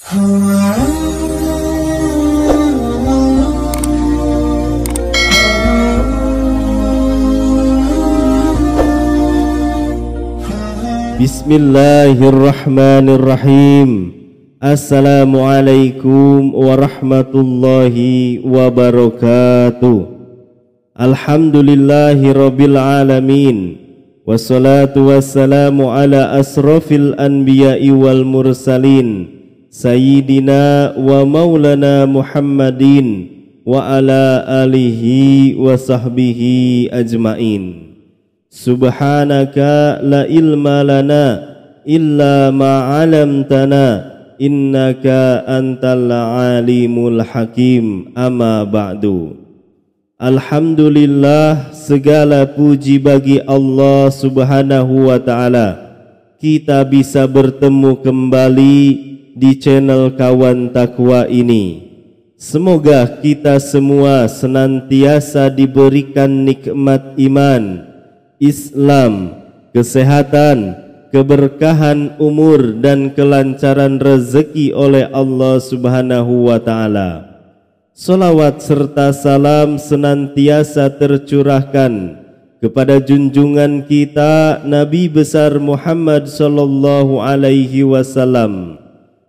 Bismillahirrahmanirrahim. Assalamualaikum warahmatullahi wabarakatuh. Alhamdulillahi rabbil alamin. Wassalatu wassalamu ala asrafil anbiya'i wal mursalin, Sayyidina wa maulana Muhammadin wa ala alihi wa sahbihi ajmain. Subhanaka la ilma lana illa ma'alamtana innaka antal alimul hakim. Amma ba'du. Alhamdulillah, segala puji bagi Allah subhanahu wa ta'ala. Kita bisa bertemu kembali di channel Kawan Takwa ini. Semoga kita semua senantiasa diberikan nikmat iman, Islam, kesehatan, keberkahan umur dan kelancaran rezeki oleh Allah subhanahu wa ta'ala. Salawat serta salam senantiasa tercurahkan kepada junjungan kita Nabi besar Muhammad sallallahu alaihi wasallam.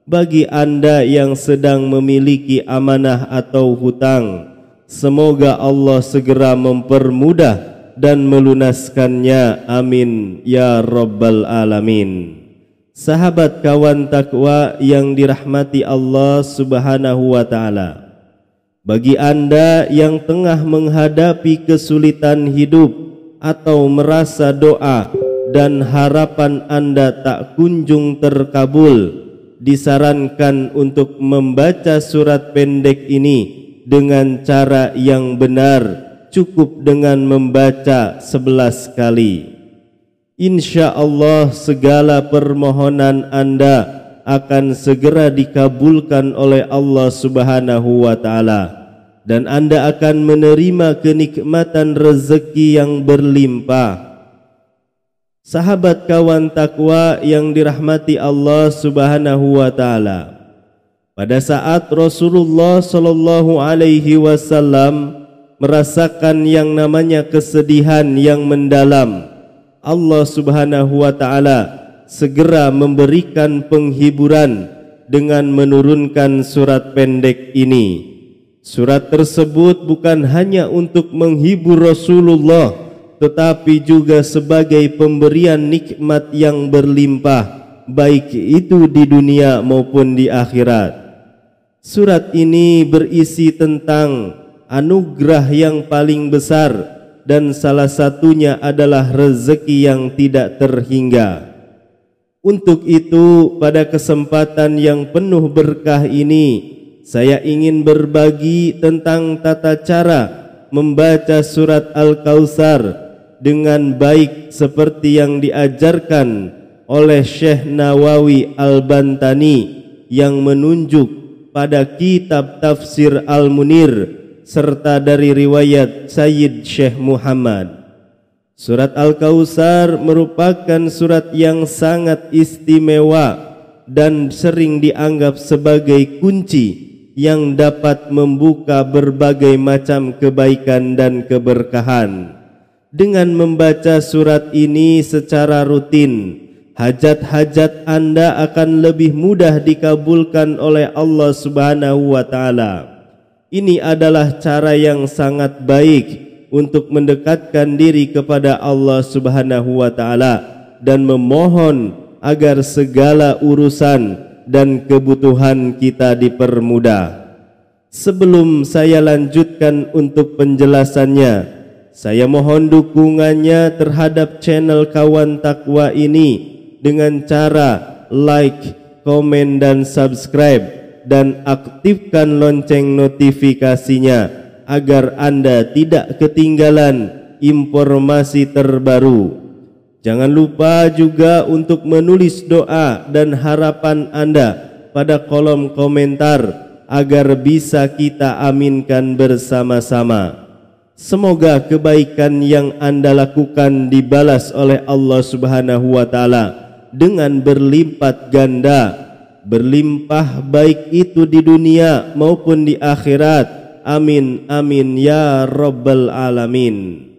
Bagi Anda yang sedang memiliki amanah atau hutang, semoga Allah segera mempermudah dan melunaskannya, amin ya rabbal alamin. Sahabat Kawan Takwa yang dirahmati Allah subhanahu wa ta'ala, bagi Anda yang tengah menghadapi kesulitan hidup atau merasa doa dan harapan Anda tak kunjung terkabul, disarankan untuk membaca surat pendek ini dengan cara yang benar. Cukup dengan membaca 11 kali. Insya Allah segala permohonan Anda akan segera dikabulkan oleh Allah subhanahu wa ta'ala, dan Anda akan menerima kenikmatan rezeki yang berlimpah. Sahabat Kawan Takwa yang dirahmati Allah subhanahu wa ta'ala, pada saat Rasulullah sallallahu alaihi wasallam merasakan yang namanya kesedihan yang mendalam, Allah subhanahu wa ta'ala segera memberikan penghiburan dengan menurunkan surat pendek ini. Surat tersebut bukan hanya untuk menghibur Rasulullah, tetapi juga sebagai pemberian nikmat yang berlimpah, baik itu di dunia maupun di akhirat. Surat ini berisi tentang anugerah yang paling besar, dan salah satunya adalah rezeki yang tidak terhingga. Untuk itu, pada kesempatan yang penuh berkah ini, saya ingin berbagi tentang tata cara membaca surat Al-Kautsar dengan baik seperti yang diajarkan oleh Syekh Nawawi Al-Bantani yang menunjuk pada kitab Tafsir Al-Munir serta dari riwayat Sayyid Syekh Muhammad. Surat Al-Kautsar merupakan surat yang sangat istimewa dan sering dianggap sebagai kunci yang dapat membuka berbagai macam kebaikan dan keberkahan. Dengan membaca surat ini secara rutin, hajat-hajat Anda akan lebih mudah dikabulkan oleh Allah subhanahu wa ta'ala. Ini adalah cara yang sangat baik untuk mendekatkan diri kepada Allah subhanahu wa ta'ala dan memohon agar segala urusan dan kebutuhan kita dipermudah. Sebelum saya lanjutkan untuk penjelasannya, saya mohon dukungannya terhadap channel Kawan Takwa ini dengan cara like, komen, dan subscribe, dan aktifkan lonceng notifikasinya agar Anda tidak ketinggalan informasi terbaru. Jangan lupa juga untuk menulis doa dan harapan Anda pada kolom komentar agar bisa kita aminkan bersama-sama. Semoga kebaikan yang Anda lakukan dibalas oleh Allah subhanahu wa ta'ala dengan berlipat ganda, berlimpah baik itu di dunia maupun di akhirat. Amin amin ya rabbal alamin.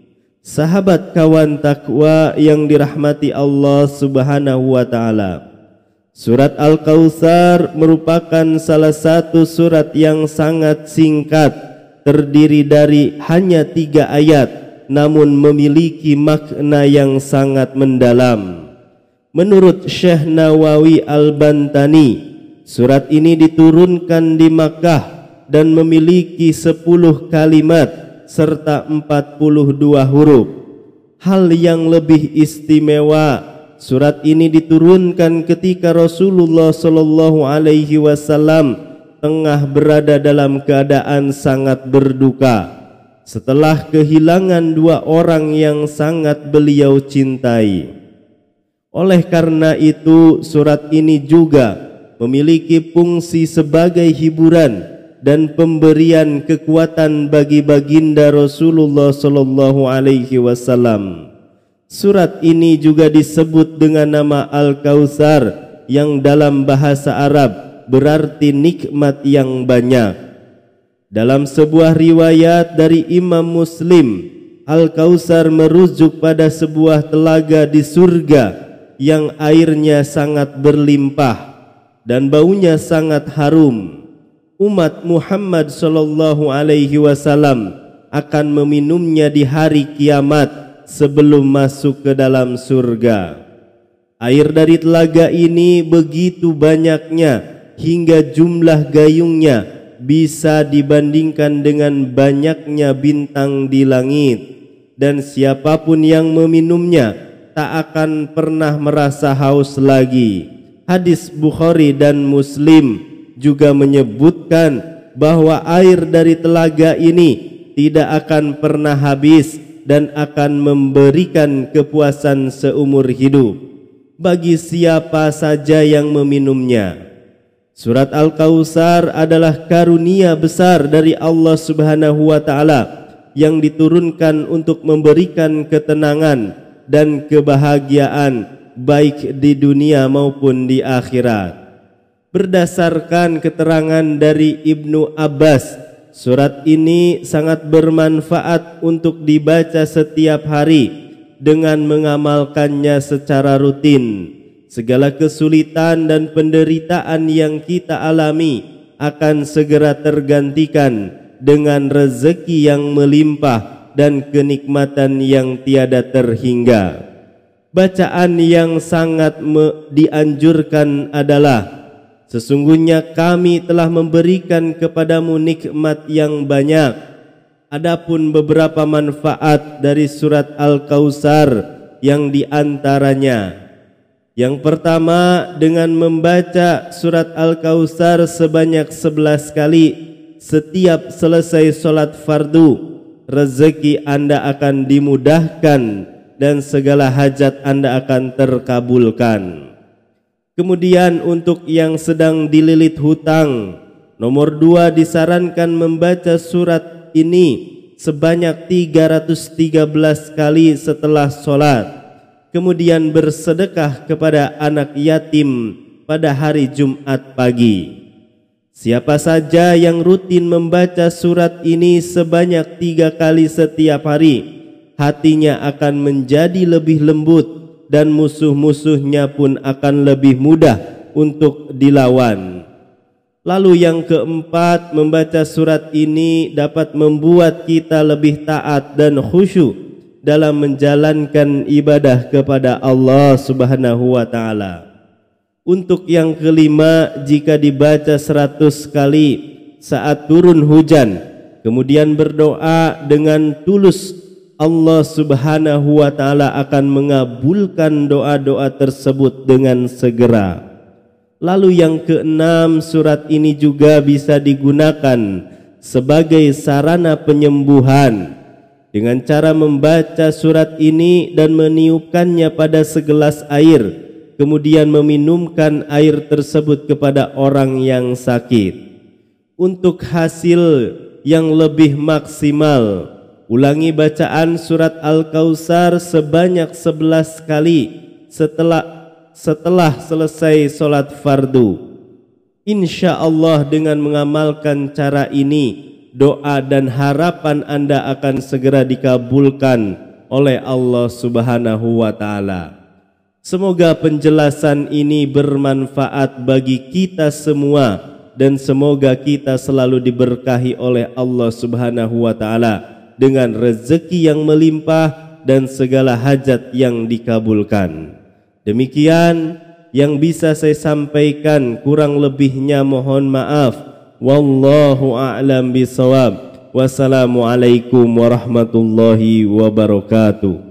Sahabat kawan takwa yang dirahmati Allah Subhanahu wa taala, surat Al-Kautsar merupakan salah satu surat yang sangat singkat, terdiri dari hanya 3 ayat, namun memiliki makna yang sangat mendalam. Menurut Syekh Nawawi Al-Bantani, surat ini diturunkan di Makkah dan memiliki 10 kalimat serta 42 huruf. Hal yang lebih istimewa, surat ini diturunkan ketika Rasulullah Shallallahu Alaihi Wasallam tengah berada dalam keadaan sangat berduka setelah kehilangan 2 orang yang sangat beliau cintai. Oleh karena itu, surat ini juga memiliki fungsi sebagai hiburan dan pemberian kekuatan bagi baginda Rasulullah Shallallahu Alaihi Wasallam. Surat ini juga disebut dengan nama Al-Kautsar, yang dalam bahasa Arab berarti nikmat yang banyak. Dalam sebuah riwayat dari Imam Muslim, Al-Kautsar merujuk pada sebuah telaga di surga yang airnya sangat berlimpah dan baunya sangat harum. Umat Muhammad sallallahu alaihi wasallam akan meminumnya di hari kiamat sebelum masuk ke dalam surga. Air dari telaga ini begitu banyaknya hingga jumlah gayungnya bisa dibandingkan dengan banyaknya bintang di langit, dan siapapun yang meminumnya tak akan pernah merasa haus lagi. Hadis Bukhari dan Muslim juga menyebutkan bahwa air dari telaga ini tidak akan pernah habis dan akan memberikan kepuasan seumur hidup bagi siapa saja yang meminumnya. Surat Al-Kautsar adalah karunia besar dari Allah Subhanahu wa taala yang diturunkan untuk memberikan ketenangan dan kebahagiaan baik di dunia maupun di akhirat. Berdasarkan keterangan dari Ibnu Abbas, surat ini sangat bermanfaat untuk dibaca setiap hari dengan mengamalkannya secara rutin. Segala kesulitan dan penderitaan yang kita alami akan segera tergantikan dengan rezeki yang melimpah dan kenikmatan yang tiada terhingga. Bacaan yang sangat dianjurkan adalah, sesungguhnya kami telah memberikan kepadamu nikmat yang banyak. Adapun beberapa manfaat dari surat Al-Kautsar yang diantaranya, yang pertama, dengan membaca surat Al-Kautsar sebanyak 11 kali setiap selesai sholat fardu, rezeki Anda akan dimudahkan dan segala hajat Anda akan terkabulkan. Kemudian untuk yang sedang dililit hutang, nomor 2, disarankan membaca surat ini sebanyak 313 kali setelah sholat. Kemudian bersedekah kepada anak yatim pada hari Jumat pagi. Siapa saja yang rutin membaca surat ini sebanyak 3 kali setiap hari, hatinya akan menjadi lebih lembut dan musuh-musuhnya pun akan lebih mudah untuk dilawan. Lalu yang keempat, membaca surat ini dapat membuat kita lebih taat dan khusyuk dalam menjalankan ibadah kepada Allah Subhanahu wa taala. Untuk yang kelima, jika dibaca 100 kali saat turun hujan, kemudian berdoa dengan tulus, Allah Subhanahu wa taala akan mengabulkan doa-doa tersebut dengan segera. Lalu yang keenam, surat ini juga bisa digunakan sebagai sarana penyembuhan. Dengan cara membaca surat ini dan meniupkannya pada segelas air, kemudian meminumkan air tersebut kepada orang yang sakit. Untuk hasil yang lebih maksimal, ulangi bacaan surat Al-Kautsar sebanyak 11 kali setelah selesai sholat fardu. Insya Allah dengan mengamalkan cara ini, doa dan harapan Anda akan segera dikabulkan oleh Allah Subhanahu wa Ta'ala. Semoga penjelasan ini bermanfaat bagi kita semua dan semoga kita selalu diberkahi oleh Allah Subhanahu wa Ta'ala dengan rezeki yang melimpah dan segala hajat yang dikabulkan. Demikian yang bisa saya sampaikan, kurang lebihnya mohon maaf. Wallahu a'lam bishawab. Wassalamualaikum warahmatullahi wabarakatuh.